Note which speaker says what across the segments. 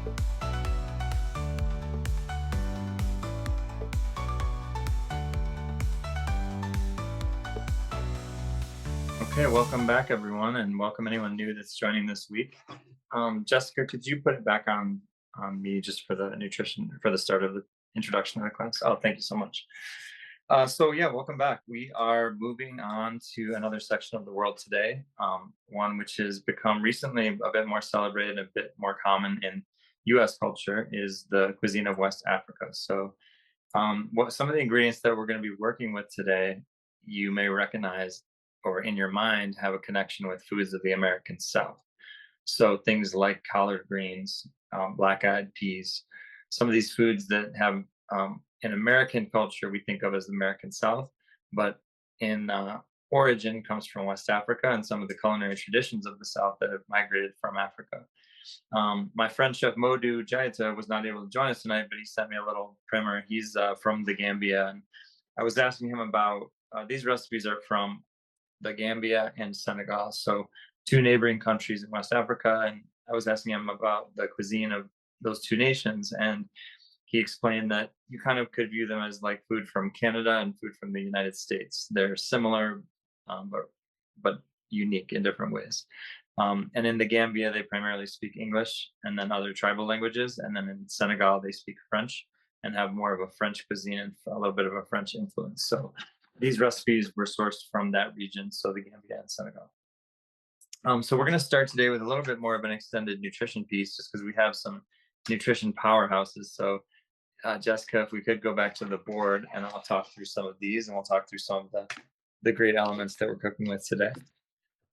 Speaker 1: Okay, welcome back, everyone, and welcome anyone new that's joining this week. Jessica, could you put it back on me just for the nutrition for the start of the introduction of the class? Oh, thank you so much. So yeah, welcome back. We are moving on to another section of the world today, one which has become recently a bit more celebrated, a bit more common in U.S. culture, is the cuisine of West Africa. So, what some of the ingredients that we're going to be working with today, you may recognize or in your mind have a connection with foods of the American South. So things like collard greens, black-eyed peas, some of these foods that have in American culture we think of as the American South, but in origin comes from West Africa and some of the culinary traditions of the South that have migrated from Africa. My friend Chef Modu Jaita was not able to join us tonight, but he sent me a little primer. He's from the Gambia, and I was asking him about these recipes are from the Gambia and Senegal, so two neighboring countries in West Africa. And I was asking him about the cuisine of those two nations, and he explained that you kind of could view them as like food from Canada and food from the United States. They're similar, but unique in different ways. And in the Gambia, they primarily speak English and then other tribal languages. And then in Senegal, they speak French and have more of a French cuisine and a little bit of a French influence. So these recipes were sourced from that region, so the Gambia and Senegal. So we're going to start today with a little bit more of an extended nutrition piece, just because we have some nutrition powerhouses. So Jessica, if we could go back to the board, and I'll talk through some of these, and we'll talk through some of the great elements that we're cooking with today.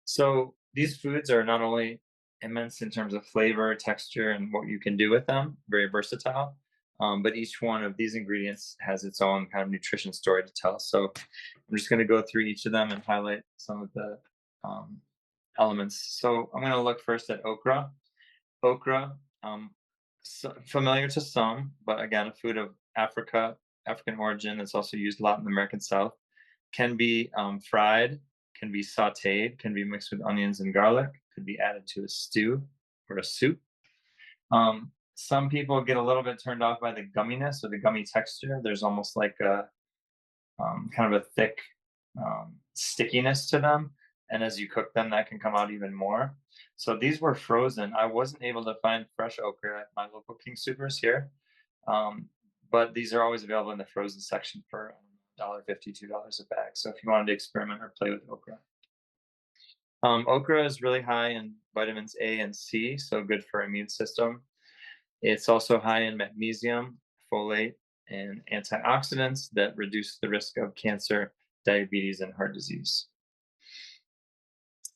Speaker 1: So these foods are not only immense in terms of flavor, texture, and what you can do with them, very versatile, but each one of these ingredients has its own kind of nutrition story to tell. So I'm just going to go through each of them and highlight some of the elements. So I'm going to look first at okra. Okra, familiar to some, but again, a food of African origin that's also used a lot in the American South, can be fried, can be sautéed, can be mixed with onions and garlic, could be added to a stew or a soup. Some people get a little bit turned off by the gumminess or the gummy texture. There's almost like a kind of a thick stickiness to them. And as you cook them, that can come out even more. So these were frozen. I wasn't able to find fresh okra at my local King Supers here, but these are always available in the frozen section for $1.50, $2 a bag. So if you wanted to experiment or play with okra. Okra is really high in vitamins A and C, so good for immune system. It's also high in magnesium, folate, and antioxidants that reduce the risk of cancer, diabetes, and heart disease.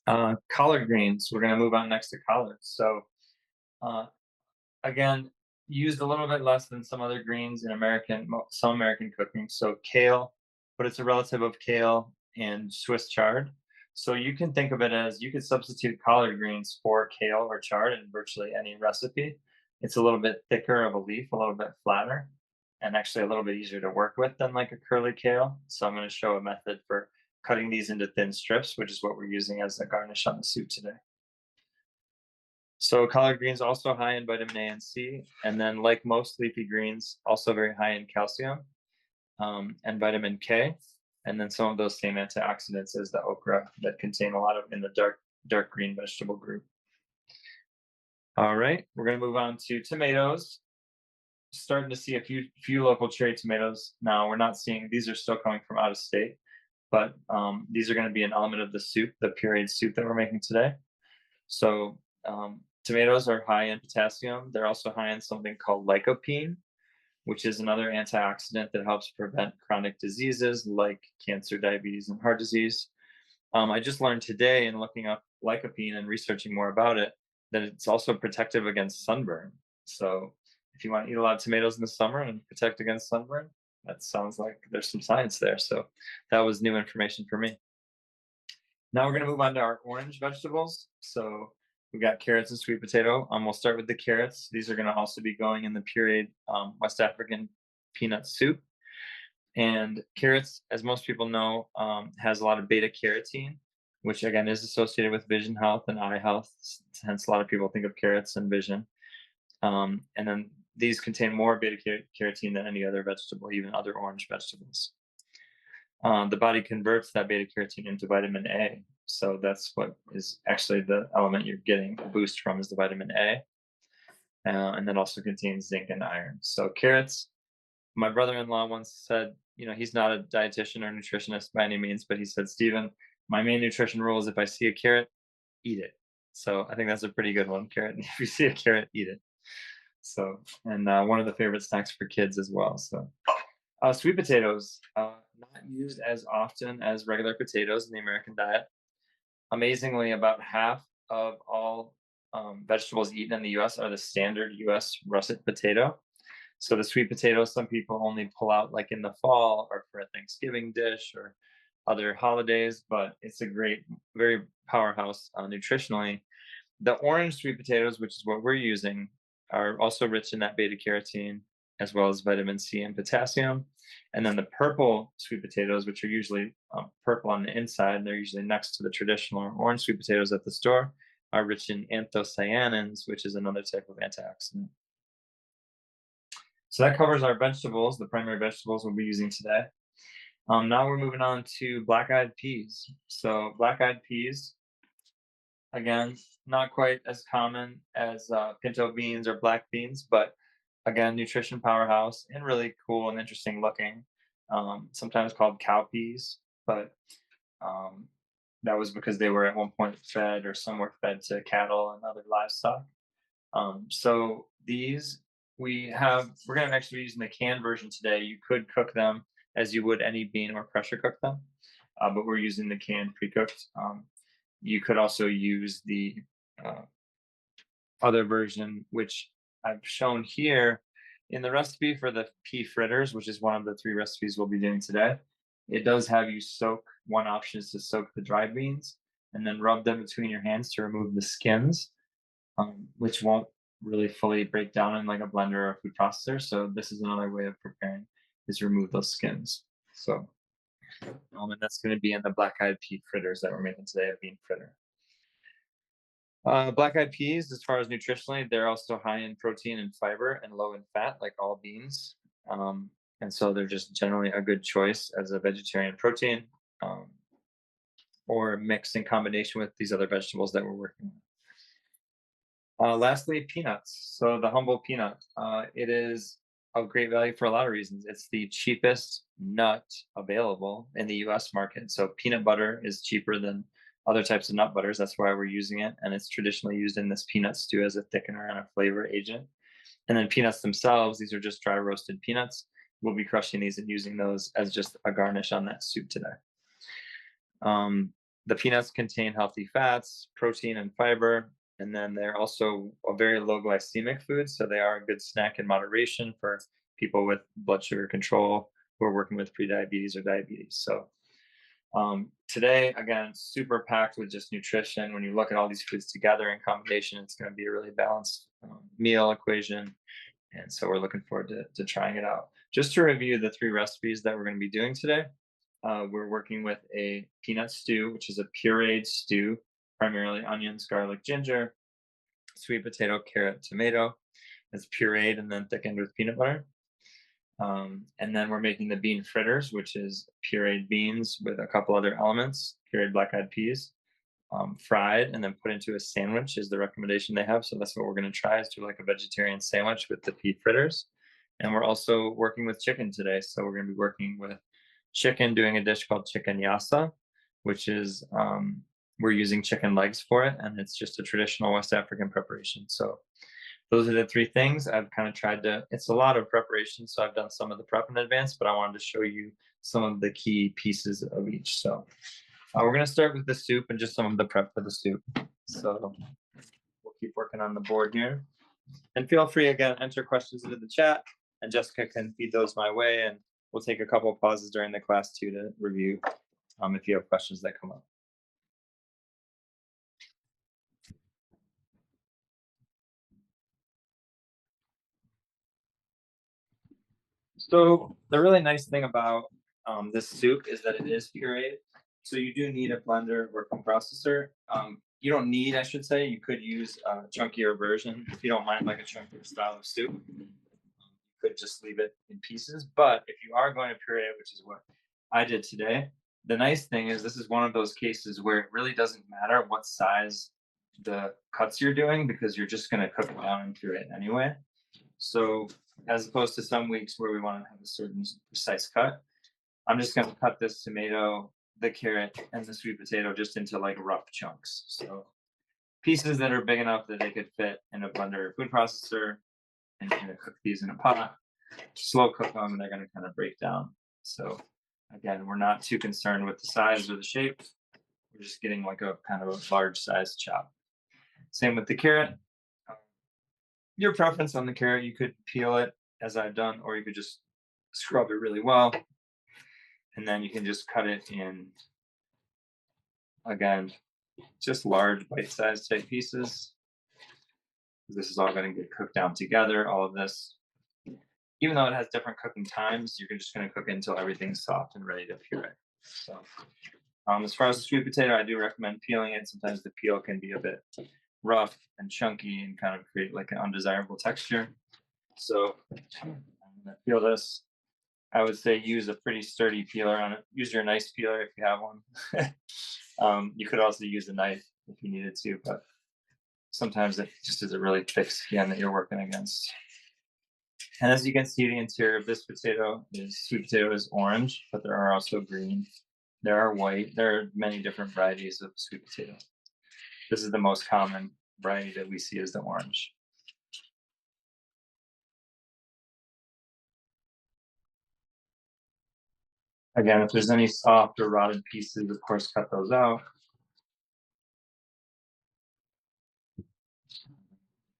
Speaker 1: Collard greens, we're going to move on next to collards. So again, used a little bit less than some other greens in some American cooking. So kale, but it's a relative of kale and Swiss chard. So you can think of it as you could substitute collard greens for kale or chard in virtually any recipe. It's a little bit thicker of a leaf, a little bit flatter, and actually a little bit easier to work with than like a curly kale. So I'm going to show a method for cutting these into thin strips, which is what we're using as a garnish on the soup today. So collard greens also high in vitamin A and C, and then like most leafy greens, also very high in calcium and vitamin K, and then some of those same antioxidants as the okra that contain a lot of in the dark green vegetable group. All right, we're going to move on to tomatoes. Starting to see a few local cherry tomatoes now. We're not seeing these are still coming from out of state, but these are going to be an element of the soup, the pureed soup that we're making today. So tomatoes are high in potassium. They're also high in something called lycopene, which is another antioxidant that helps prevent chronic diseases like cancer, diabetes, and heart disease. I just learned today in looking up lycopene and researching more about it that it's also protective against sunburn. So if you want to eat a lot of tomatoes in the summer and protect against sunburn, that sounds like there's some science there. So that was new information for me. Now we're going to move on to our orange vegetables. So we've got carrots and sweet potato. We'll start with the carrots. These are going to also be going in the pureed West African peanut soup. And carrots, as most people know, has a lot of beta carotene, which again is associated with vision health and eye health. Hence, a lot of people think of carrots and vision. And then these contain more beta carotene than any other vegetable, even other orange vegetables. The body converts that beta carotene into vitamin A. So that's what is actually the element you're getting a boost from is the vitamin A. And that also contains zinc and iron. So carrots, my brother-in-law once said, he's not a dietitian or nutritionist by any means, but he said, Stephen, my main nutrition rule is if I see a carrot, eat it. So I think that's a pretty good one. Carrot. If you see a carrot, eat it. So, and one of the favorite snacks for kids as well. So, sweet potatoes, not used as often as regular potatoes in the American diet. Amazingly, about half of all vegetables eaten in the US are the standard US russet potato. So the sweet potato, some people only pull out like in the fall or for a Thanksgiving dish or other holidays, but it's a great, very powerhouse nutritionally. The orange sweet potatoes, which is what we're using, are also rich in that beta carotene as well as vitamin C and potassium. And then the purple sweet potatoes, which are usually purple on the inside, and they're usually next to the traditional orange sweet potatoes at the store, are rich in anthocyanins, which is another type of antioxidant. So that covers our vegetables, the primary vegetables we'll be using today. Now we're moving on to black-eyed peas. So black-eyed peas, again, not quite as common as pinto beans or black beans, but again, nutrition powerhouse and really cool and interesting looking. Sometimes called cow peas, but um, that was because they were at one point fed or some were fed to cattle and other livestock. So these we're going to actually be using the canned version today. You could cook them as you would any bean or pressure cook them, but we're using the canned pre-cooked. You could also use the uh, other version, which I've shown here in the recipe for the pea fritters, which is one of the 3 recipes we'll be doing today. It does have you soak, one option is to soak the dried beans and then rub them between your hands to remove the skins, which won't really fully break down in like a blender or a food processor. So this is another way of preparing is remove those skins. So, and that's going to be in the black-eyed pea fritters that we're making today, a bean fritter. Black-eyed peas, as far as nutritionally, they're also high in protein and fiber and low in fat, like all beans. And so they're just generally a good choice as a vegetarian protein, um, or mixed in combination with these other vegetables that we're working with. Lastly, peanuts. So the humble peanut, it is of great value for a lot of reasons. It's the cheapest nut available in the US market. So peanut butter is cheaper than other types of nut butters. That's why we're using it. And it's traditionally used in this peanut stew as a thickener and a flavor agent. And then peanuts themselves, these are just dry roasted peanuts. We'll be crushing these and using those as just a garnish on that soup today. The peanuts contain healthy fats, protein, and fiber, and then they're also a very low glycemic food, so they are a good snack in moderation for people with blood sugar control who are working with prediabetes or diabetes. So today, again, super packed with just nutrition. When you look at all these foods together in combination, it's going to be a really balanced meal equation. And so we're looking forward to trying it out. Just to review the 3 recipes that we're going to be doing today. We're working with a peanut stew, which is a pureed stew, primarily onions, garlic, ginger, sweet potato, carrot, tomato. It's pureed and then thickened with peanut butter. And then we're making the bean fritters, which is pureed beans with a couple other elements, pureed black-eyed peas, fried and then put into a sandwich is the recommendation they have. So that's what we're going to try is do like a vegetarian sandwich with the pea fritters. And we're also working with chicken today. So we're going to be working with chicken, doing a dish called Chicken Yassa, which is we're using chicken legs for it, and it's just a traditional West African preparation. So those are the 3 things I've kind of tried to. It's a lot of preparation, so I've done some of the prep in advance, but I wanted to show you some of the key pieces of each. So we're going to start with the soup and just some of the prep for the soup. So we'll keep working on the board here, and feel free again enter questions into the chat, and Jessica can feed those my way, and we'll take a couple of pauses during the class too to review if you have questions that come up. So the really nice thing about this soup is that it is pureed. So you do need a blender or food processor. you don't need, I should say. You could use a chunkier version if you don't mind like a chunkier style of soup. You could just leave it in pieces. But if you are going to puree it, which is what I did today, the nice thing is this is one of those cases where it really doesn't matter what size the cuts you're doing because you're just going to cook it down and puree it anyway. So as opposed to some weeks where we want to have a certain precise cut, I'm just going to cut this tomato, the carrot, and the sweet potato just into like rough chunks. So pieces that are big enough that they could fit in a blender or food processor, and you're going to cook these in a pot, slow cook them, and they're going to kind of break down. So again, we're not too concerned with the size or the shape. We're just getting like a kind of a large size chop. Same with the carrot. Um, Your preference on the carrot, you could peel it as I've done, or you could just scrub it really well. And then you can just cut it in, again, just large bite-sized type pieces. This is all going to get cooked down together, all of this. Even though it has different cooking times, you're just going to cook it until everything's soft and ready to puree. So as far as the sweet potato, I do recommend peeling it. Sometimes the peel can be a bit rough and chunky and kind of create like an undesirable texture. So I'm going to peel this. I would say use a pretty sturdy peeler on it. Use your nice peeler if you have one. You could also use a knife if you needed to, but sometimes it just is a really thick skin that you're working against. And as you can see, the interior of this sweet potato is orange, but there are also green. There are white. There are many different varieties of sweet potato. This is the most common variety that we see is the orange. Again, if there's any soft or rotted pieces, of course, cut those out.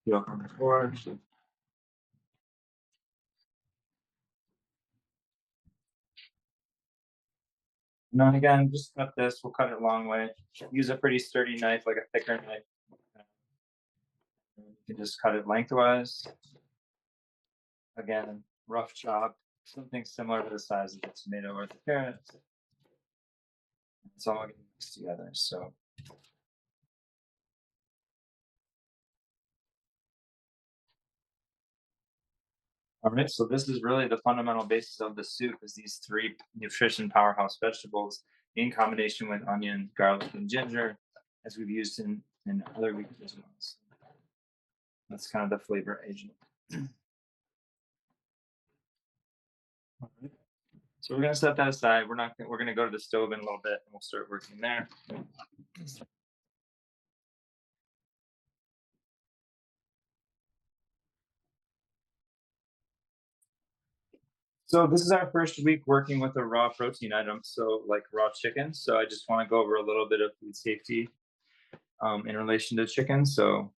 Speaker 1: Peel from the core. And then again, just cut this. We'll cut it a long way. Use a pretty sturdy knife, like a thicker knife. You can just cut it lengthwise. Again, rough chop, something similar to the size of the tomato or the carrot. It's all getting mixed together. So all right, so this is really the fundamental basis of the soup is these three nutrition powerhouse vegetables in combination with onion, garlic, and ginger, as we've used in other weeks as well. So that's kind of the flavor agent. All right. So we're gonna set that aside. We're gonna go to the stove in a little bit and we'll start working there. So this is our first week working with a raw protein item, so like raw chicken. So I just want to go over a little bit of food safety in relation to chicken. So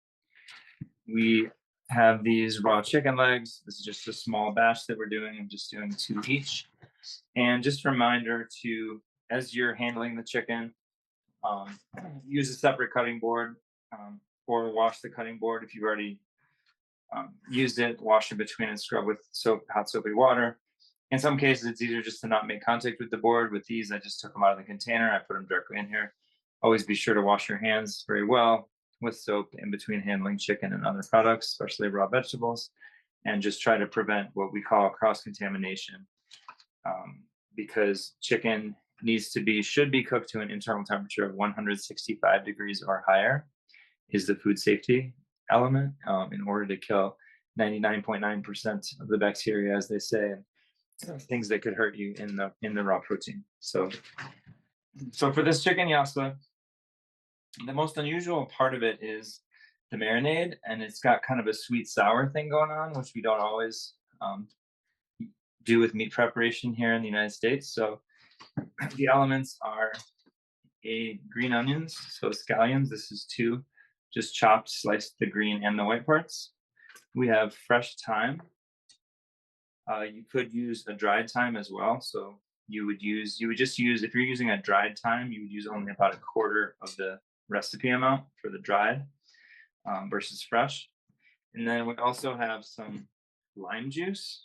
Speaker 1: we have these raw chicken legs. This is just a small batch that we're doing. I'm just doing 2 each. And just a reminder to, as you're handling the chicken, um, use a separate cutting board or wash the cutting board if you've already used it. Wash it between and scrub with hot soapy water. In some cases, it's easier just to not make contact with the board. With these, I just took them out of the container. I put them directly in here. Always be sure to wash your hands very well with soap in between handling chicken and other products, especially raw vegetables, and just try to prevent what we call cross-contamination because chicken should be cooked to an internal temperature of 165 degrees or higher is the food safety element in order to kill 99.9% of the bacteria, as they say, and things that could hurt you in the raw protein. So for this chicken yassa, the most unusual part of it is the marinade, and it's got kind of a sweet sour thing going on, which we don't always do with meat preparation here in the United States. So the elements are green onions, so scallions. This is 2, just chopped, sliced the green and the white parts. We have fresh thyme. You could use a dried thyme as well. So you would just use, if you're using a dried thyme, you would use only about a quarter of the recipe amount for the dried versus fresh. And then we also have some lime juice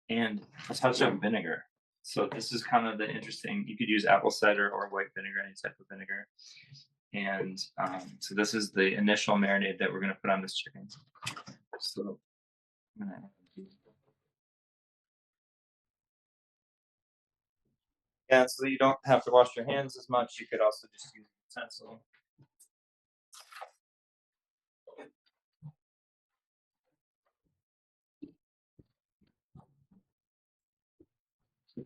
Speaker 1: and a touch of vinegar. So this is kind of the interesting, you could use apple cider or white vinegar, any type of vinegar. And so this is the initial marinade that we're going to put on this chicken. So I'm gonna add yeah, so you don't have to wash your hands as much. You could also just use a utensil.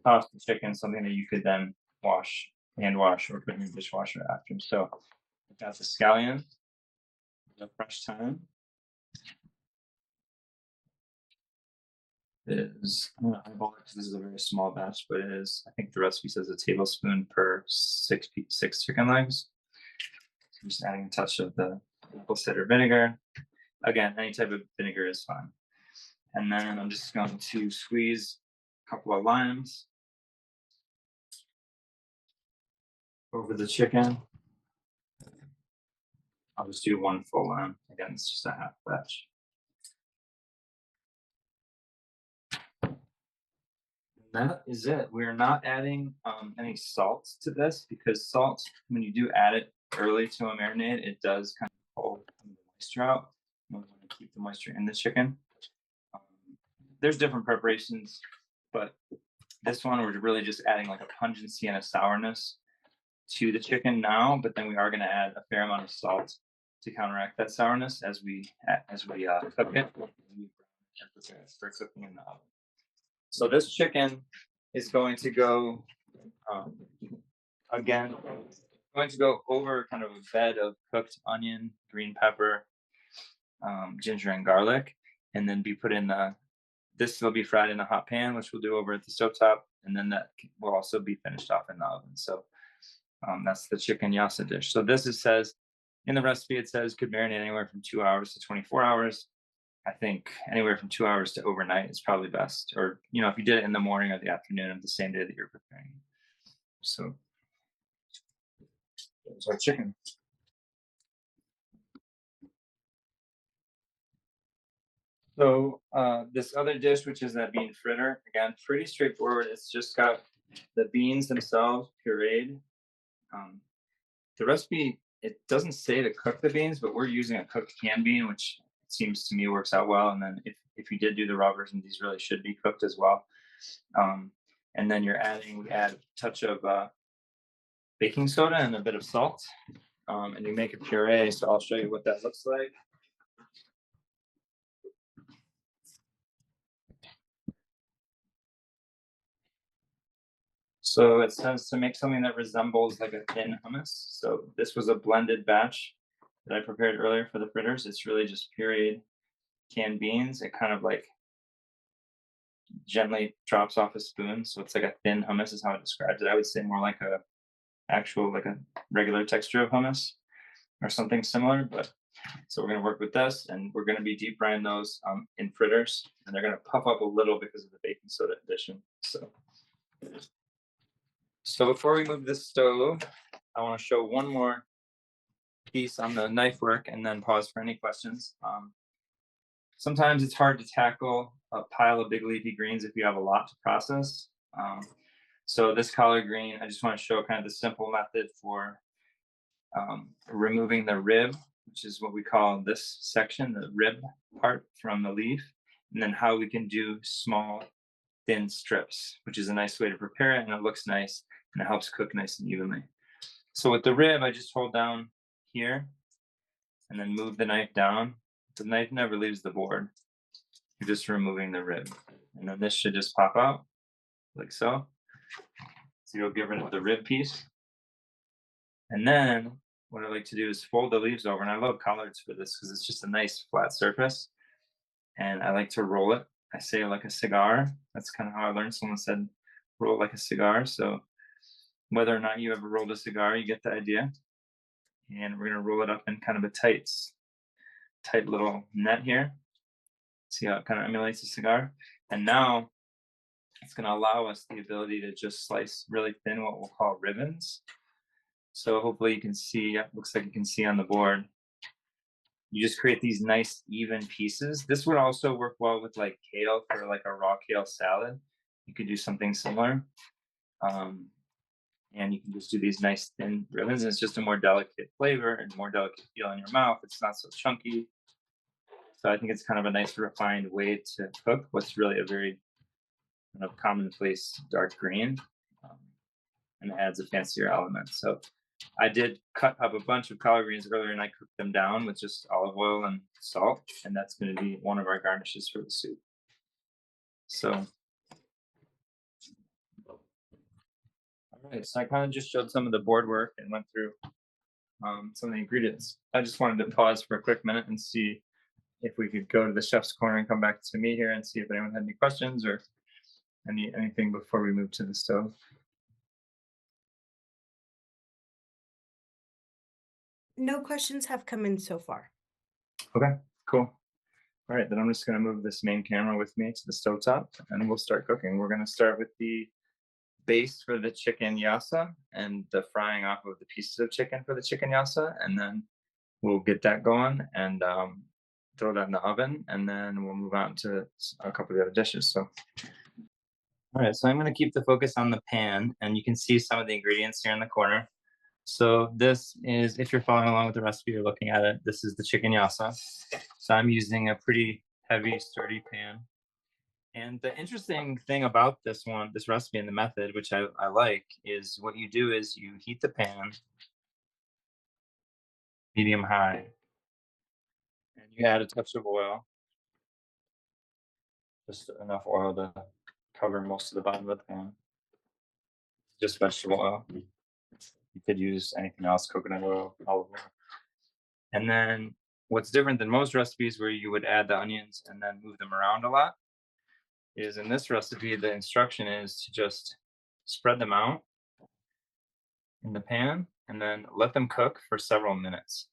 Speaker 1: Toss the chicken, something that you could then hand wash, or put in your dishwasher after. So I've got the scallion, the fresh thyme is, I'm gonna eyeball it 'cause this is a very small batch, but it is, I think the recipe says a tablespoon per six chicken legs. So I'm just adding a touch of the apple cider vinegar. Again, any type of vinegar is fine. And then I'm just going to squeeze a couple of limes over the chicken. I'll just do one full lime. Again, it's just a half batch. And that is it. We're not adding any salt to this, because salt, when you do add it early to a marinade, it does kind of pull some of the moisture out. We want to keep the moisture in the chicken. Um, there's different preparations, but this one we're really just adding like a pungency and a sourness to the chicken now. But then we are going to add a fair amount of salt to counteract that sourness as we cook it and prepare it for cooking in the oven. So this chicken is going to go um, again, going to go over kind of a bed of cooked onion, green pepper, ginger, and garlic, and then be put in the. This will be fried in a hot pan, which we'll do over at the stovetop, and then that will also be finished off in the oven. So that's the chicken yassa dish. So this says in the recipe, it says could marinate anywhere from 2 hours to 24 hours. I think anywhere from 2 hours to overnight is probably best. Or, if you did it in the morning or the afternoon of the same day that you're preparing. So there's our chicken. So this other dish, which is that bean fritter, again, pretty straightforward. It's just got the beans themselves pureed. Um, the recipe, it doesn't say to cook the beans, but we're using a cooked canned bean, which it seems to me works out well. And then if you did do the raw version, these really should be cooked as well. And then we add a touch of baking soda and a bit of salt, and you make a puree. So I'll show you what that looks like. So it says to make something that resembles like a thin hummus. So this was a blended batch that I prepared earlier for the fritters. It's really just pureed canned beans. It kind of like gently drops off a spoon. So it's like a thin hummus is how it describes it. I would say more like a regular texture of hummus or something similar. But so we're going to work with this, and we're going to be deep frying those in fritters, and they're going to puff up a little because of the baking soda addition. So before we move this stove, I want to show one more piece on the knife work and then pause for any questions. Sometimes it's hard to tackle a pile of big leafy greens if you have a lot to process. So this collard green, I just want to show kind of the simple method for removing the rib, which is what we call this section, the rib part from the leaf, and then how we can do small, thin strips, which is a nice way to prepare it, and it looks nice, and it helps cook nice and evenly. So with the rib, I just hold down here and then move the knife down. The knife never leaves the board. You're just removing the rib. And then this should just pop out like so. So you'll get rid of the rib piece. And then what I like to do is fold the leaves over. And I love collards for this because it's just a nice flat surface. And I like to roll it. I say like a cigar. That's kind of how I learned. Someone said roll like a cigar. So whether or not you ever rolled a cigar, you get the idea. And we're going to roll it up in kind of a tight little net here. See how it kind of emulates a cigar. And now it's going to allow us the ability to just slice really thin, what we'll call ribbons. So hopefully you can see, it looks like you can see on the board. You just create these nice even pieces. This would also work well with like kale, for like a raw kale salad. You could do something similar. and you can just do these nice thin ribbons. And it's just a more delicate flavor and more delicate feel in your mouth. It's not so chunky. So I think it's kind of a nice refined way to cook what's really a very kind of commonplace dark green, um, and it adds a fancier element. So I did cut up a bunch of collard greens earlier and I cooked them down with just olive oil and salt, and that's going to be one of our garnishes for the soup. So, all right, so I kind of just showed some of the board work and went through some of the ingredients. I just wanted to pause for a quick minute and see if we could go to the chef's corner and come back to me here and see if anyone had any questions or anything before we move to the stove.
Speaker 2: No questions have come in so far.
Speaker 1: Okay, cool. All right, then I'm just going to move this main camera with me to the stovetop and we'll start cooking. We're going to start with the base for the chicken yassa and the frying off of the pieces of chicken for the chicken yassa, and then we'll get that going and throw that in the oven, and then we'll move on to a couple of the other dishes. So, all right, so I'm going to keep the focus on the pan, and you can see some of the ingredients here in the corner. So this is, if you're following along with the recipe, you're looking at it, this is the chicken yassa. So I'm using a pretty heavy, sturdy pan. And the interesting thing about this recipe and the method, which I like, is what you do is you heat the pan medium high, and you add a touch of oil, just enough oil to cover most of the bottom of the pan. Just vegetable oil. You could use anything else, coconut oil, olive oil. And then what's different than most recipes where you would add the onions and then move them around a lot is in this recipe, the instruction is to just spread them out in the pan and then let them cook for several minutes.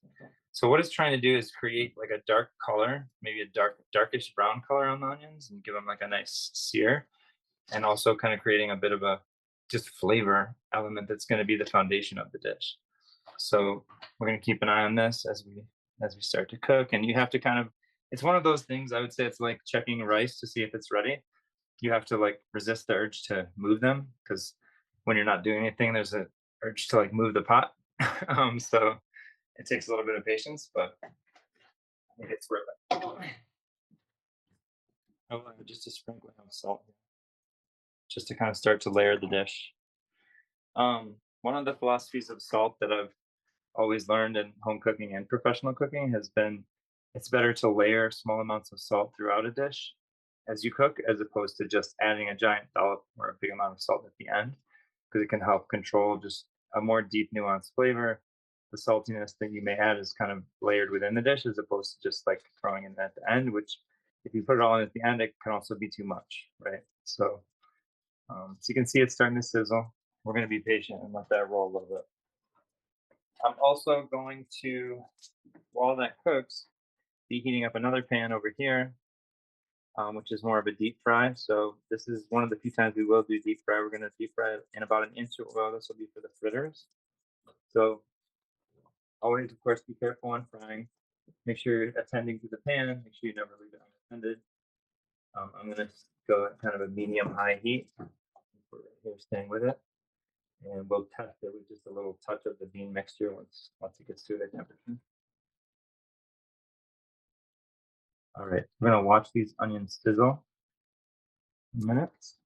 Speaker 1: So what it's trying to do is create like a dark color, maybe a darkish brown color on the onions and give them like a nice sear, and also kind of creating a bit of a just flavor element that's going to be the foundation of the dish. So we're going to keep an eye on this as we start to cook, and you have to kind of, it's one of those things, I would say it's like checking rice to see if it's ready. You have to like resist the urge to move them, because when you're not doing anything, there's a urge to like move the pot. So it takes a little bit of patience, but I think it's worth it. Oh, just a sprinkling of salt, just to kind of start to layer the dish. One of the philosophies of salt that I've always learned in home cooking and professional cooking has been it's better to layer small amounts of salt throughout a dish as you cook, as opposed to just adding a giant dollop or a big amount of salt at the end, because it can help control just a more deep, nuanced flavor. The saltiness that you may add is kind of layered within the dish, as opposed to just like throwing it at the end, which if you put it all in at the end, it can also be too much, right? So you can see it's starting to sizzle. We're going to be patient and let that roll a little bit. I'm also going to, while that cooks, be heating up another pan over here, which is more of a deep fry. So this is one of the few times we will do deep fry. We're going to deep fry it in about an inch of oil. This will be for the fritters. So always, of course, be careful when frying. Make sure you're attending to the pan. Make sure you never leave it unattended. I'm going to go at kind of a medium-high heat. We're right here staying with it. And we'll test it with just a little touch of the bean mixture once it gets to the temperature. All right, we're gonna watch these onions sizzle in minutes.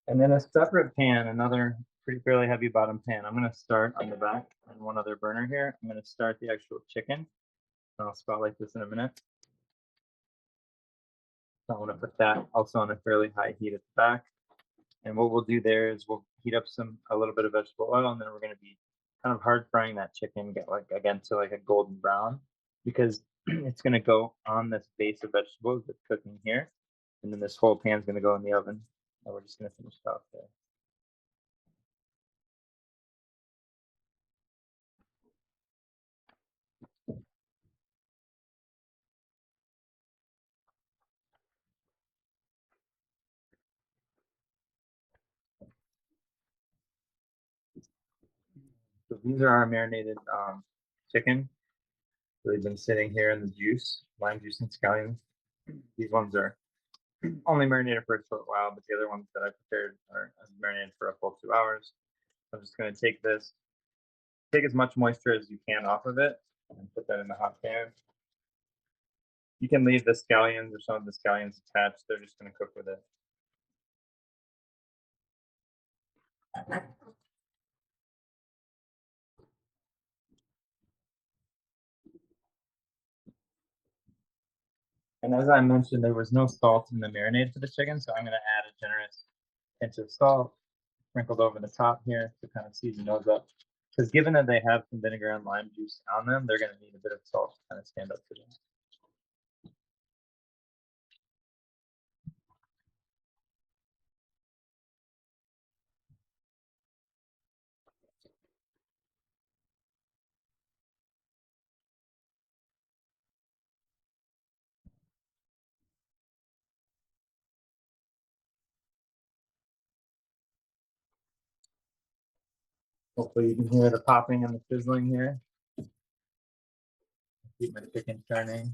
Speaker 1: And then a separate pan, another pretty fairly heavy bottom pan. I'm gonna start on the back on one other burner here. I'm gonna start the actual chicken. And I'll spotlight this in a minute. So I'm gonna put that also on a fairly high heat at the back. And what we'll do there is we'll heat up a little bit of vegetable oil, and then we're gonna be kind of hard frying that chicken, get like again to like a golden brown, because it's gonna go on this base of vegetables that's cooking here, and then this whole pan's gonna go in the oven. And we're just gonna finish it off there. So these are our marinated chicken. They've been sitting here in the juice, lime juice and scallions. These ones are only marinated for a short while, but the other ones that I prepared are marinated for a full 2 hours. I'm just going to take this, take as much moisture as you can off of it, and put that in the hot pan. You can leave the scallions or some of the scallions attached. They're just going to cook with it. And as I mentioned, there was no salt in the marinade for the chicken, so I'm going to add a generous pinch of salt sprinkled over the top here to kind of season those up. Because given that they have some vinegar and lime juice on them, they're going to need a bit of salt to kind of stand up to them. Hopefully you can hear the popping and the sizzling here. Keep my chicken turning.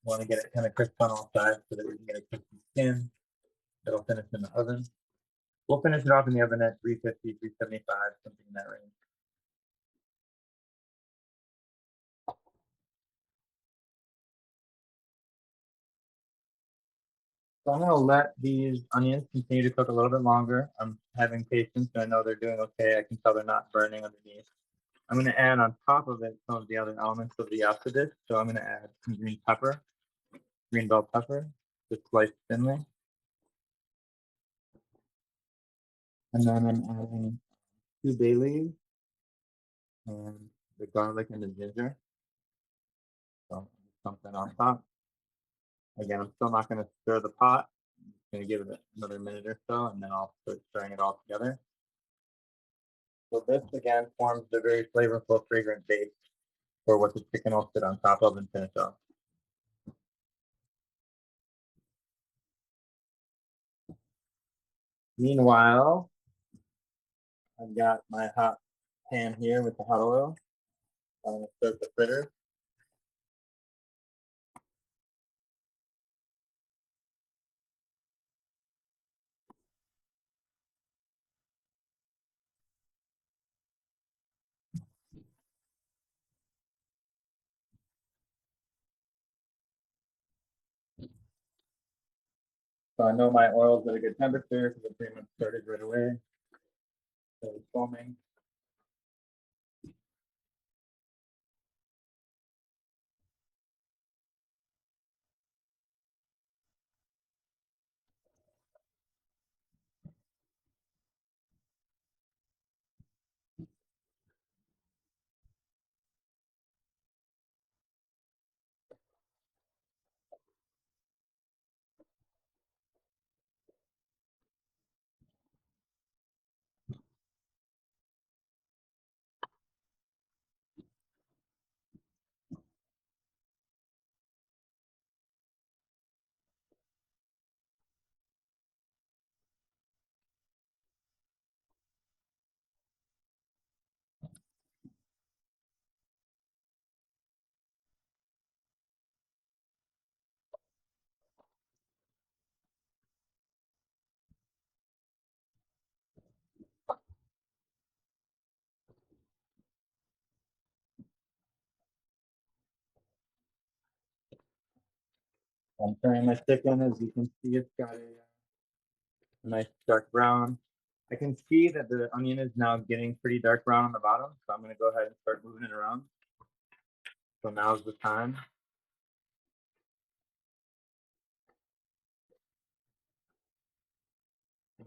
Speaker 1: Want to get it kind of crisp on all sides so that we can get a crispy skin. It'll finish in the oven. We'll finish it off in the oven at 350, 375, something in that range. So I'm gonna let these onions continue to cook a little bit longer. I'm having patience, and I know they're doing okay. I can tell they're not burning underneath. I'm gonna add on top of it some of the other elements of the yassa dish. So I'm gonna add some green pepper, green bell pepper, just sliced thinly. And then I'm adding 2 bay leaves and the garlic and the ginger. So something on top. Again, I'm still not gonna stir the pot. I'm just gonna give it another minute or so, and then I'll start stirring it all together. So this again forms the very flavorful, fragrant base for what the chicken will sit on top of and finish off. Meanwhile, I've got my hot pan here with the hot oil. I'm gonna start the fritter. So I know my oil's at a good temperature because it pretty much started right away. So it's foaming. I'm turning my chicken. As you can see, it's got a nice dark brown. I can see that the onion is now getting pretty dark brown on the bottom, so I'm gonna go ahead and start moving it around. So now's the time.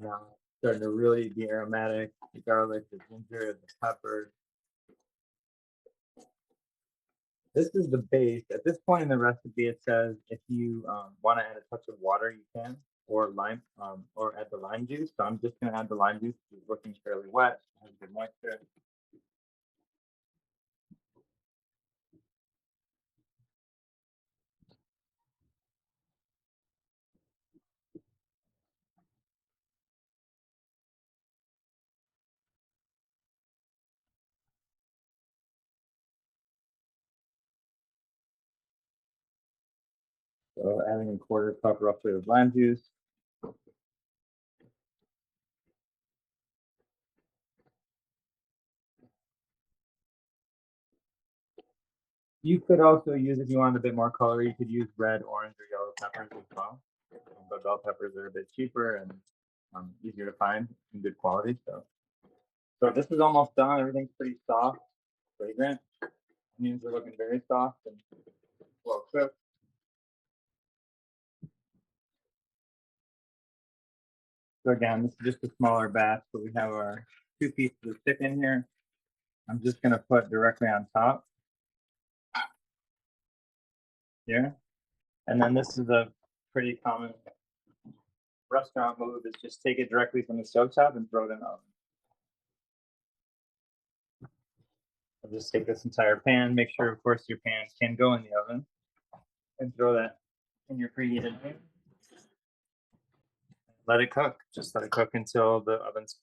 Speaker 1: Now it's starting to really be aromatic. The garlic, the ginger, the pepper. This is the base. At this point in the recipe, it says if you want to add a touch of water, you can, or lime, or add the lime juice. So I'm just going to add the lime juice. It's looking fairly wet, has good moisture. So adding a quarter cup roughly of lime juice. You could also use, if you wanted a bit more color, you could use red, orange, or yellow peppers as well. But bell peppers are a bit cheaper and easier to find in good quality. So this is almost done. Everything's pretty soft, fragrant. Onions are looking very soft and well cooked. So again, this is just a smaller batch, but we have our 2 pieces of chicken here. I'm just gonna put directly on top here. And then this is a pretty common restaurant move, is just take it directly from the stovetop and throw it in the oven. I'll just take this entire pan, make sure of course your pan can go in the oven, and throw that in your preheated pan. Let it cook. Just let it cook until the oven's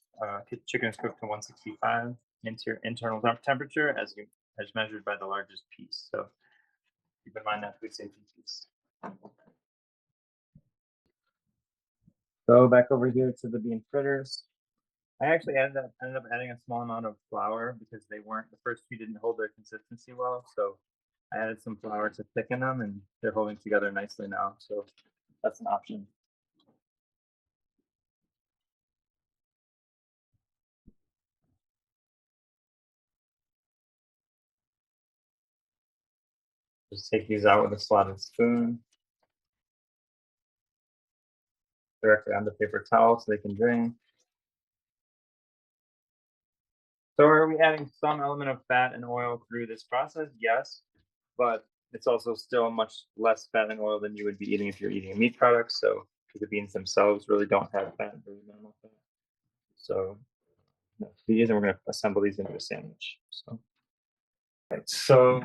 Speaker 1: chicken is cooked to 165 into your internal temperature as measured by the largest piece. So keep in mind that we say piece. So back over here to the bean fritters. I actually ended up adding a small amount of flour because they weren't, the first two didn't hold their consistency well. So I added some flour to thicken them and they're holding together nicely now. So that's an option. Just take these out with a slotted spoon. Directly onto paper towel so they can drain. So are we adding some element of fat and oil through this process? Yes, but it's also still much less fat and oil than you would be eating if you're eating a meat product. So the beans themselves really don't have fat, very minimal fat. So these, and we're going to assemble these into a sandwich. So, right, so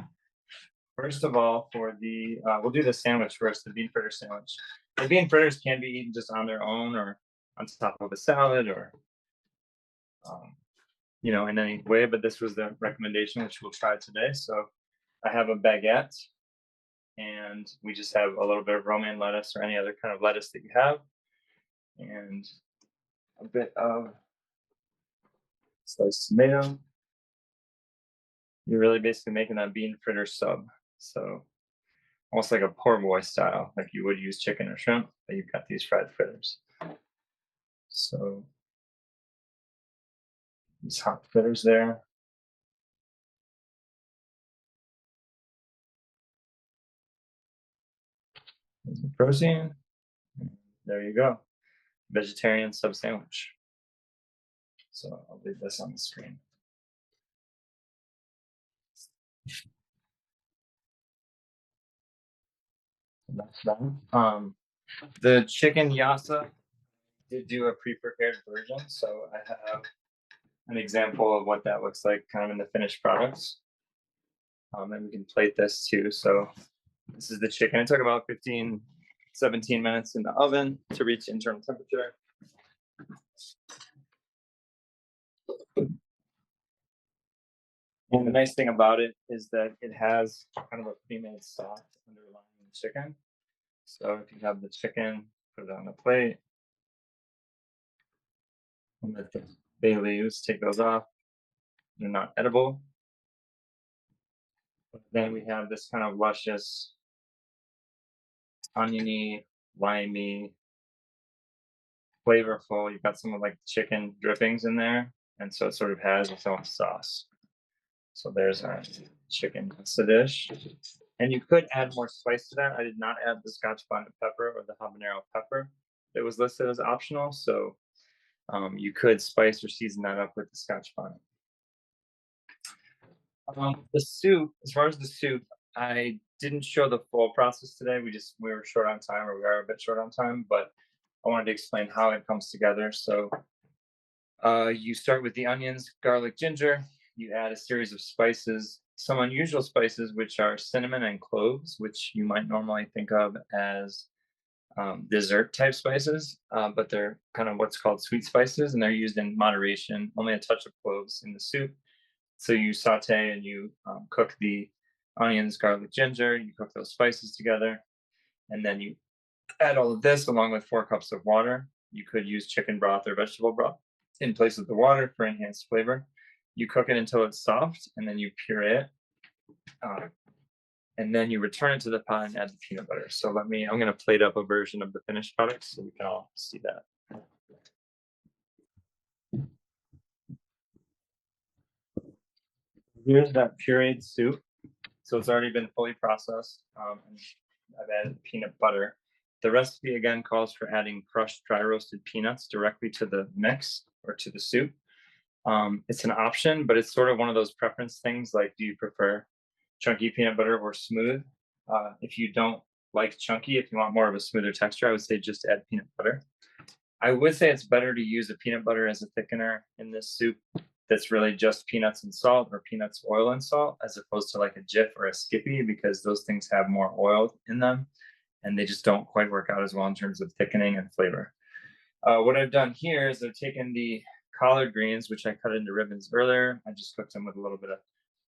Speaker 1: first of all, for the we'll do the sandwich first, the bean fritter sandwich. The bean fritters can be eaten just on their own or on top of a salad or in any way, but this was the recommendation, which we'll try today. So I have a baguette, and we just have a little bit of romaine lettuce or any other kind of lettuce that you have, and a bit of sliced tomato. You're really basically making a bean fritter sub. So almost like a poor boy style, like you would use chicken or shrimp, but you've got these fried fritters. So these hot fritters there. There's the protein. There you go. Vegetarian sub sandwich. So I'll leave this on the screen. That's done. The chicken yassa did do a pre-prepared version, so I have an example of what that looks like kind of in the finished products. And we can plate this too. So this is the chicken. It took about 15, 17 minutes in the oven to reach internal temperature. And the nice thing about it is that it has kind of a pre-made sauce underlying the chicken. So if you have the chicken, put it on the plate. And let the bay leaves, take those off. They're not edible. But then we have this kind of luscious, oniony, limey, flavorful. You've got some of like chicken drippings in there, and so it sort of has its own sauce. So there's our chicken yassa dish. And you could add more spice to that. I did not add the Scotch bonnet pepper or the habanero pepper. It was listed as optional, so you could spice or season that up with the Scotch bonnet. The soup, as far as the soup, I didn't show the full process today. We were short on time, or we are a bit short on time, but I wanted to explain how it comes together. So you start with the onions, garlic, ginger. You add a series of spices, some unusual spices, which are cinnamon and cloves, which you might normally think of as dessert type spices, but they're kind of what's called sweet spices, and they're used in moderation, only a touch of cloves in the soup. So you saute and you cook the onions, garlic, ginger, you cook those spices together. and then you add all of this along with 4 cups of water. You could use chicken broth or vegetable broth in place of the water for enhanced flavor. You cook it until it's soft, and then you puree it. Uh, and then you return it to the pot and add the peanut butter. So I'm going to plate up a version of the finished product so we can all see that. Here's that pureed soup. So it's already been fully processed. And I've added peanut butter. The recipe again calls for adding crushed dry roasted peanuts directly to the mix or to the soup. It's an option, but it's sort of one of those preference things. Like, do you prefer chunky peanut butter or smooth? If you don't like chunky, if you want more of a smoother texture, I would say just add peanut butter. I would say it's better to use a peanut butter as a thickener in this soup that's really just peanuts and salt, or peanuts, oil, and salt, as opposed to like a Jif or a Skippy, because those things have more oil in them and they just don't quite work out as well in terms of thickening and flavor. What I've done here is I've taken the collard greens, which I cut into ribbons earlier. I just cooked them with a little bit of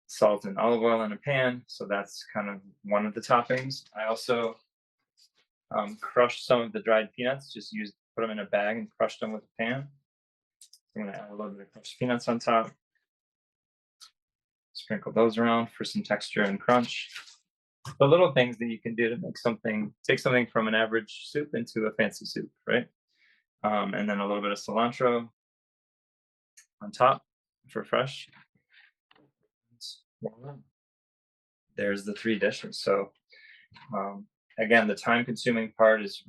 Speaker 1: salt and olive oil in a pan. So that's kind of one of the toppings. I also crushed some of the dried peanuts, put them in a bag and crushed them with a pan. I'm going to add a little bit of crushed peanuts on top. Sprinkle those around for some texture and crunch. The little things that you can do to take something from an average soup into a fancy soup, right? And then a little bit of cilantro on top for fresh. There's the 3 dishes. So again, the time consuming part is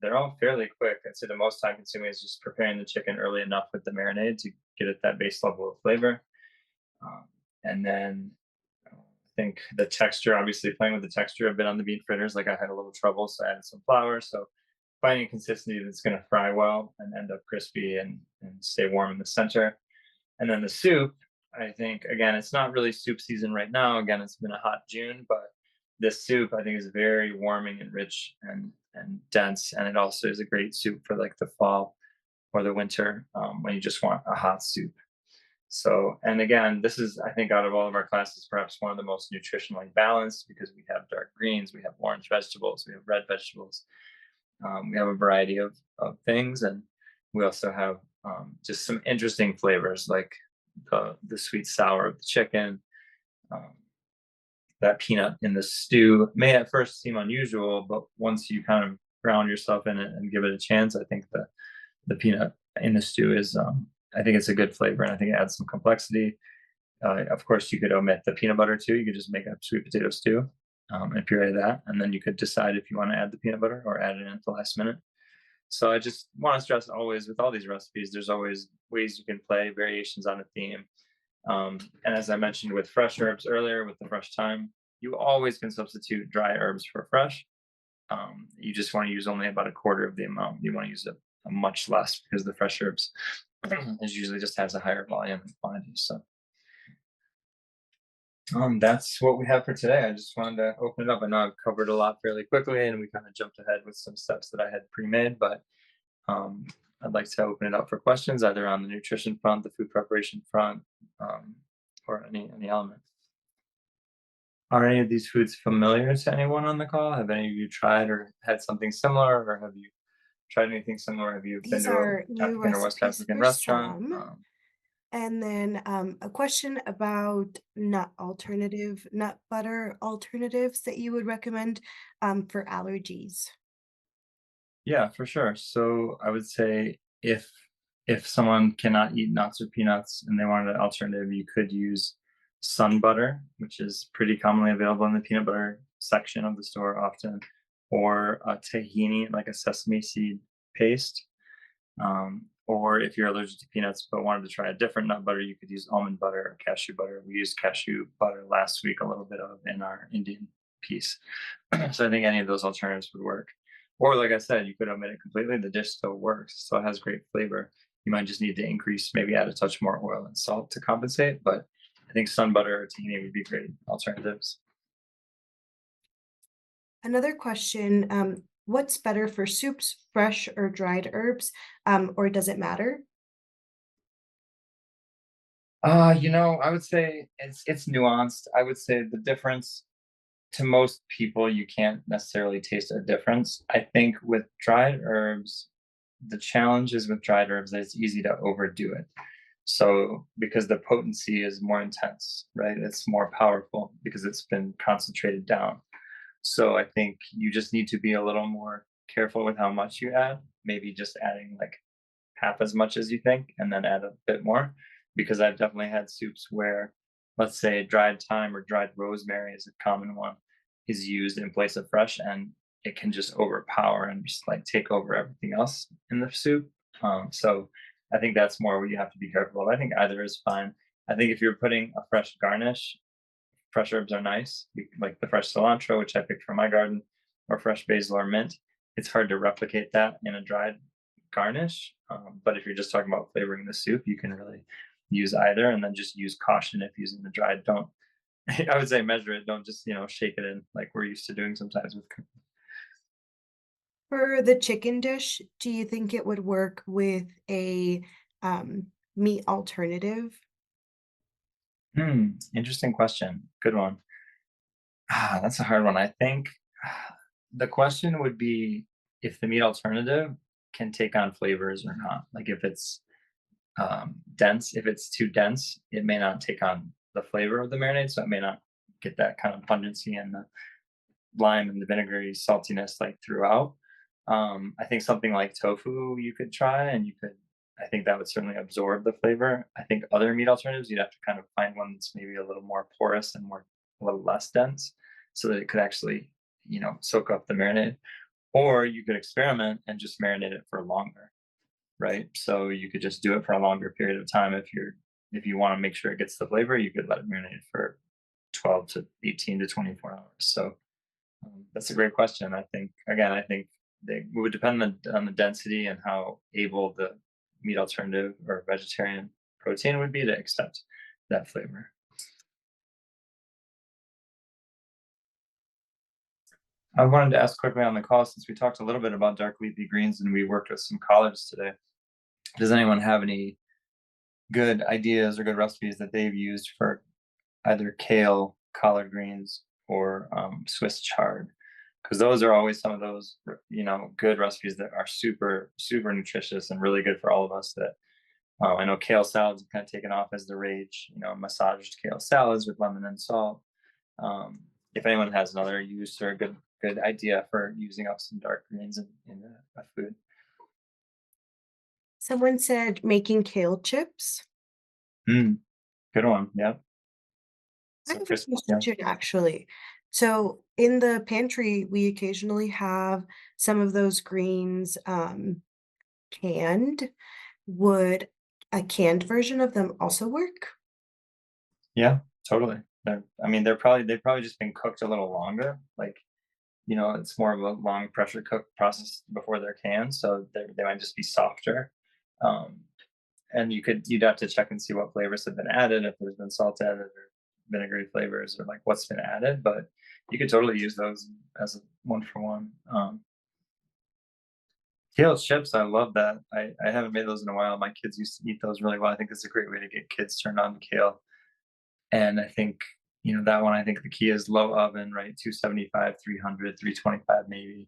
Speaker 1: they're all fairly quick. I'd say the most time consuming is just preparing the chicken early enough with the marinade to get it that base level of flavor. And then I think the texture, obviously playing with the texture a bit on the bean fritters, like I had a little trouble, so I added some flour. So finding a consistency that's going to fry well and end up crispy and stay warm in the center. And then the soup, I think, again, it's not really soup season right now. Again, it's been a hot June, but this soup I think is very warming and rich and dense. And it also is a great soup for like the fall or the winter, when you just want a hot soup. So, and again, this is, I think, out of all of our classes, perhaps one of the most nutritionally balanced, because we have dark greens, we have orange vegetables, we have red vegetables. We have a variety of things, and we also have just some interesting flavors, like the sweet sour of the chicken. That peanut in the stew may at first seem unusual, but once you kind of ground yourself in it and give it a chance, I think the peanut in the stew is, I think it's a good flavor, and I think it adds some complexity. Of course, you could omit the peanut butter too. You could just make a sweet potato stew and puree that, and then you could decide if you want to add the peanut butter or add it in at the last minute. So I just want to stress, always with all these recipes, there's always ways you can play, variations on a theme. And as I mentioned with fresh herbs earlier, with the fresh thyme, you always can substitute dry herbs for fresh. You just want to use only about a quarter of the amount. You want to use a much less, because the fresh herbs is usually just has a higher volume and quantity. So that's what we have for today. I just wanted to open it up. I know I've covered a lot fairly quickly, and we kind of jumped ahead with some steps that I had pre-made, but I'd like to open it up for questions, either on the nutrition front, the food preparation front, or any element. Are any of these foods familiar to anyone on the call? Have any of you tried or had something similar, or have you tried anything similar? Have you been
Speaker 2: These
Speaker 1: to a
Speaker 2: are new
Speaker 1: African or West
Speaker 2: recipes
Speaker 1: African
Speaker 2: for
Speaker 1: restaurant?
Speaker 2: some. And then a question about nut butter alternatives that you would recommend for allergies.
Speaker 1: Yeah, for sure. So I would say if someone cannot eat nuts or peanuts and they wanted an alternative, you could use sun butter, which is pretty commonly available in the peanut butter section of the store often, or a tahini, like a sesame seed paste. Or if you're allergic to peanuts but wanted to try a different nut butter, you could use almond butter or cashew butter. We used cashew butter last week, a little bit of in our Indian piece. So I think any of those alternatives would work. Or like I said, you could omit it completely. The dish still works, so it has great flavor. You might just need to increase, maybe add a touch more oil and salt to compensate. But I think sun butter or tahini would be great alternatives.
Speaker 2: Another question, what's better for soups, fresh or dried herbs, or does it matter?
Speaker 1: I would say it's nuanced. I would say the difference to most people, you can't necessarily taste a difference. I think with dried herbs, the challenge is with dried herbs that it's easy to overdo it. So, because the potency is more intense, right? It's more powerful because it's been concentrated down. So, I think you just need to be a little more careful with how much you add. Maybe just adding like half as much as you think and then add a bit more, because I've definitely had soups where, let's say, dried thyme or dried rosemary is a common one, is used in place of fresh, and it can just overpower and just like take over everything else in the soup. So I think that's more what you have to be careful of. I think either is fine. I think if you're putting a fresh garnish, fresh herbs are nice, like the fresh cilantro, which I picked from my garden, or fresh basil or mint. It's hard to replicate that in a dried garnish. But if you're just talking about flavoring the soup, you can really use either, and then just use caution if using the dried. Don't I would say measure it. Don't just shake it in like we're used to doing sometimes with cooking.
Speaker 2: For the chicken dish, do you think it would work with a meat alternative?
Speaker 1: Interesting question. Good one. That's a hard one. I think the question would be if the meat alternative can take on flavors or not. Like if it's dense, if it's too dense, it may not take on the flavor of the marinade, so it may not get that kind of pungency and the lime and the vinegary saltiness like throughout. I think something like tofu you could try, and you could. I think that would certainly absorb the flavor. I think other meat alternatives, you'd have to kind of find one that's maybe a little more porous and a little less dense, so that it could actually, soak up the marinade. Or you could experiment and just marinate it for longer, right? So you could just do it for a longer period of time. If you want to make sure it gets the flavor, you could let it marinate for 12 to 18 to 24 hours. So that's a great question. I think it would depend on the density and how able the meat alternative or vegetarian protein would be to accept that flavor. I wanted to ask quickly on the call, since we talked a little bit about dark leafy greens and we worked with some collards today. Does anyone have any good ideas or good recipes that they've used for either kale, collard greens, or Swiss chard? Because those are always some of those good recipes that are super super nutritious and really good for all of us. That I know kale salads have kind of taken off as the rage. Massaged kale salads with lemon and salt. If anyone has another use or a good idea for using up some dark greens in a food.
Speaker 2: Someone said making kale chips.
Speaker 1: Mm, good one. Yeah.
Speaker 2: I
Speaker 1: So
Speaker 2: have a
Speaker 1: crispy. Yeah.
Speaker 2: question actually. So in the pantry, we occasionally have some of those greens canned. Would a canned version of them also work?
Speaker 1: Yeah. Totally. They've probably just been cooked a little longer. Like, it's more of a long pressure cook process before they're canned, so they might just be softer. Um, and you'd have to check and see what flavors have been added, if there's been salt added or vinegary flavors or like what's been added. But you could totally use those as a one for one. Kale chips, I love that. I haven't made those in a while. My kids used to eat those really well. I think it's a great way to get kids turned on to kale. And I think, that one, I think the key is low oven, right? 275, 300, 325 maybe,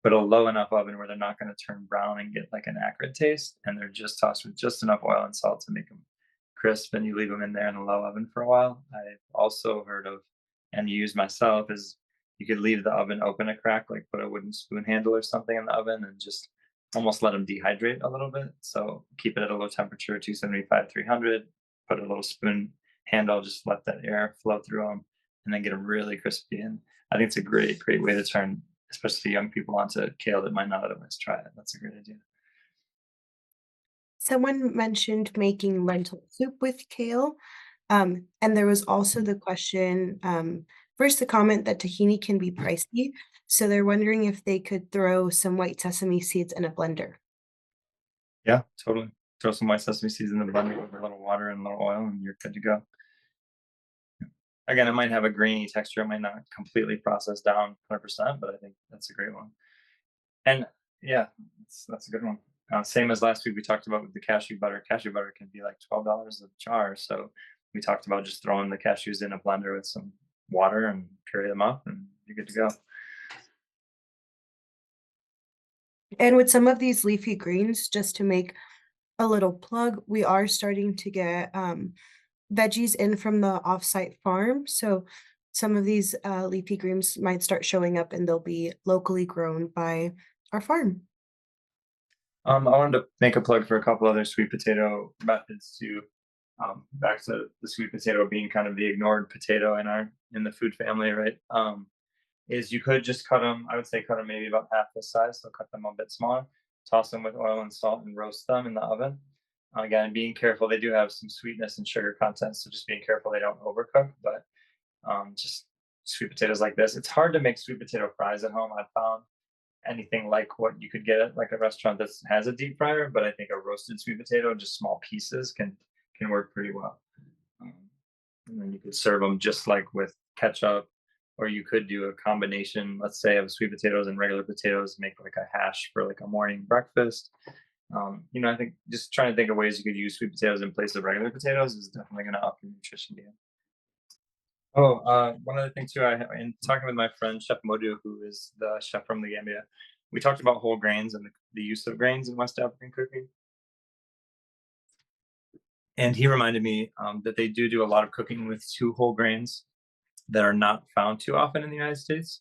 Speaker 1: but a low enough oven where they're not going to turn brown and get like an acrid taste. And they're just tossed with just enough oil and salt to make them crisp. And you leave them in there in a low oven for a while. I've also heard of, and used myself, is you could leave the oven open a crack, like put a wooden spoon handle or something in the oven and just almost let them dehydrate a little bit. So keep it at a low temperature, 275, 300, put a little spoon handle, just let that air flow through them, and then get them really crispy. And I think it's a great way to turn, especially young people, onto kale that might not otherwise try it. That's a great idea.
Speaker 2: Someone mentioned making lentil soup with kale. And there was also the question, first the comment that tahini can be pricey. So they're wondering if they could throw some white sesame seeds in a blender.
Speaker 1: Yeah, totally. Throw some white sesame seeds in the blender with a little water and a little oil, and you're good to go. Again, it might have a grainy texture. It might not completely process down 100%, but I think that's a great one. And yeah, that's a good one. Same as last week, we talked about with the cashew butter. Cashew butter can be like $12 a jar. So we talked about just throwing the cashews in a blender with some water and puree them up, and you're good to go.
Speaker 2: And with some of these leafy greens, just to make a little plug, we are starting to get veggies in from the offsite farm. So some of these leafy greens might start showing up and they'll be locally grown by our farm.
Speaker 1: I wanted to make a plug for a couple other sweet potato methods too. Back to the sweet potato being kind of the ignored potato in the food family, right? Is you could just cut them. I would say cut them maybe about half this size, so cut them a bit smaller. Toss them with oil and salt and roast them in the oven. Again, being careful, they do have some sweetness and sugar content, so just being careful they don't overcook. But just sweet potatoes like this, it's hard to make sweet potato fries at home. I found anything like what you could get at like a restaurant that has a deep fryer, but I think a roasted sweet potato, just small pieces, can work pretty well. Um, and then you could serve them just like with ketchup, or you could do a combination, let's say, of sweet potatoes and regular potatoes, make like a hash for like a morning breakfast. I think just trying to think of ways you could use sweet potatoes in place of regular potatoes is definitely going to up your nutrition game. Oh, one other thing too, in talking with my friend Chef Modu, who is the chef from the Gambia, we talked about whole grains and the use of grains in West African cooking. And he reminded me that they do a lot of cooking with two whole grains that are not found too often in the United States.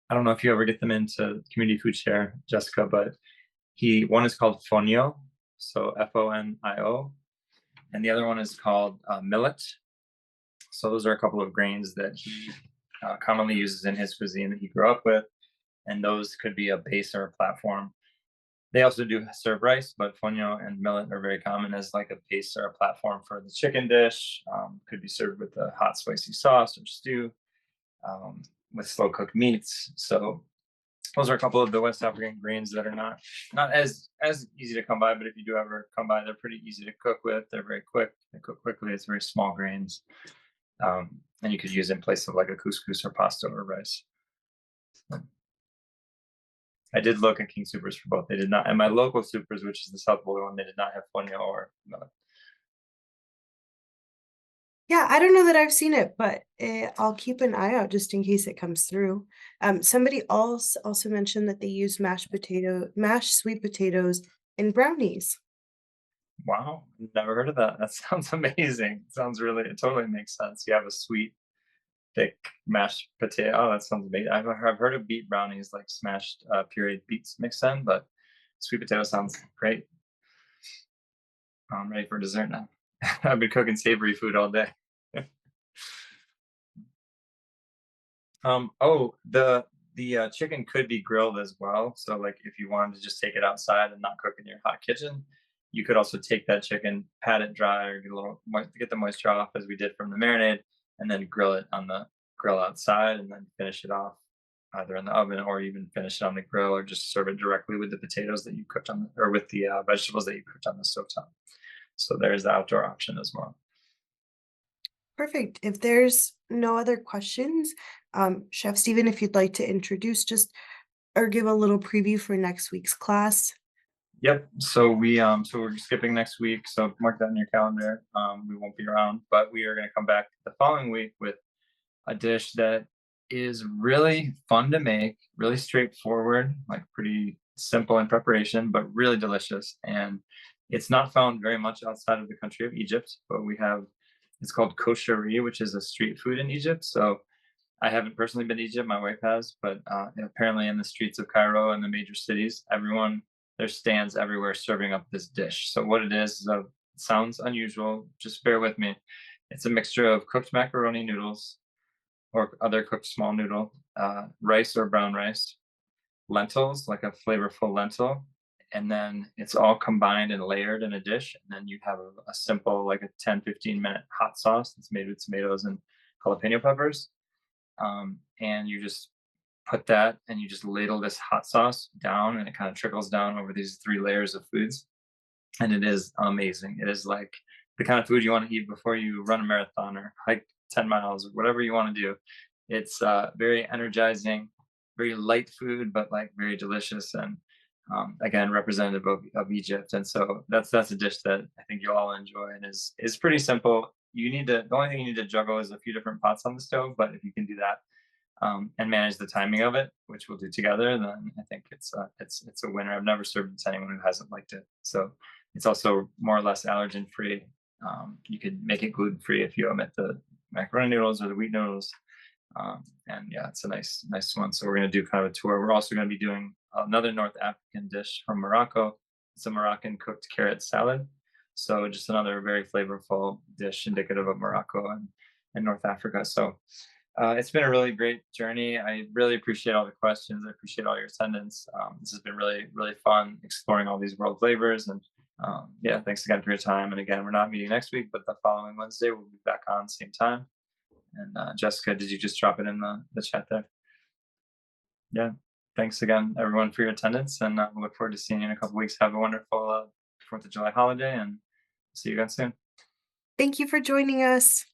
Speaker 1: I don't know if you ever get them into community food share, Jessica, but one is called fonio, so Fonio, and the other one is called millet. So those are a couple of grains that he commonly uses in his cuisine that he grew up with, and those could be a base or a platform. They also do serve rice, but fonio and millet are very common as like a base or a platform for the chicken dish. Could be served with a hot spicy sauce or stew, with slow cooked meats. So those are a couple of the West African grains that are not as easy to come by, but if you do ever come by, they're pretty easy to cook with. They're very quick. They cook quickly. It's very small grains, and you could use it in place of like a couscous or pasta or rice. I did look at King Supers for both. They did not, and my local Supers, which is the South Boulder one, they did not have fonio or millet.
Speaker 2: Yeah, I don't know that I've seen it, but I'll keep an eye out just in case it comes through. Somebody else also mentioned that they use mashed sweet potatoes in brownies.
Speaker 1: Wow, never heard of that. That sounds amazing. Sounds really, it totally makes sense. You have a sweet, thick mashed potato. Oh, that sounds amazing. I've heard of beet brownies, like smashed pureed beets mixed in, but sweet potato sounds great. I'm ready for dessert now. I've been cooking savory food all day. Oh, the chicken could be grilled as well. So, like, if you wanted to just take it outside and not cook in your hot kitchen, you could also take that chicken, pat it dry, or get the moisture off as we did from the marinade, and then grill it on the grill outside, and then finish it off either in the oven or even finish it on the grill, or just serve it directly with the potatoes that you cooked or with the vegetables that you cooked on the stovetop. So there's the outdoor option as well.
Speaker 2: Perfect. If there's no other questions, Chef Steven, if you'd like to introduce just or give a little preview for next week's class.
Speaker 1: Yep. So we're skipping next week. So mark that in your calendar. We won't be around, but we are going to come back the following week with a dish that is really fun to make, really straightforward, like pretty simple in preparation, but really delicious. And it's not found very much outside of the country of Egypt, but it's called kosheri, which is a street food in Egypt. So I haven't personally been to Egypt, my wife has, but apparently in the streets of Cairo and the major cities, there's stands everywhere serving up this dish. So what it is, sounds unusual, just bear with me. It's a mixture of cooked macaroni noodles or other cooked small noodle, rice or brown rice, lentils, like a flavorful lentil, and then it's all combined and layered in a dish. And then you have a simple, like a 10-15 minute hot sauce that's made with tomatoes and jalapeno peppers. And you just put that and you just ladle this hot sauce down, and it kind of trickles down over these three layers of foods. And it is amazing. It is like the kind of food you want to eat before you run a marathon or hike 10 miles or whatever you want to do. It's very energizing, very light food, but like very delicious, and again, representative of Egypt. And so that's a dish that I think you'll all enjoy, and is pretty simple, you need to the only thing you need to juggle is a few different pots on the stove, but if you can do that, and manage the timing of it, which we'll do together, then I think it's a winner. I've never served it to anyone who hasn't liked it. So it's also more or less allergen free. You could make it gluten free if you omit the macaroni noodles or the wheat noodles. And yeah, it's a nice one. So we're going to do kind of a tour. We're also going to be doing another North African dish from Morocco. It's a Moroccan cooked carrot salad. So just another very flavorful dish indicative of Morocco and North Africa. So it's been a really great journey. I really appreciate all the questions. I appreciate all your attendance. This has been really fun exploring all these world flavors. And yeah, thanks again for your time. And again, we're not meeting next week, but the following Wednesday we'll be back on same time. And Jessica, did you just drop it in the chat there? Yeah. Thanks again, everyone, for your attendance. And we look forward to seeing you in a couple weeks. Have a wonderful 4th of July holiday and see you again soon.
Speaker 2: Thank you for joining us.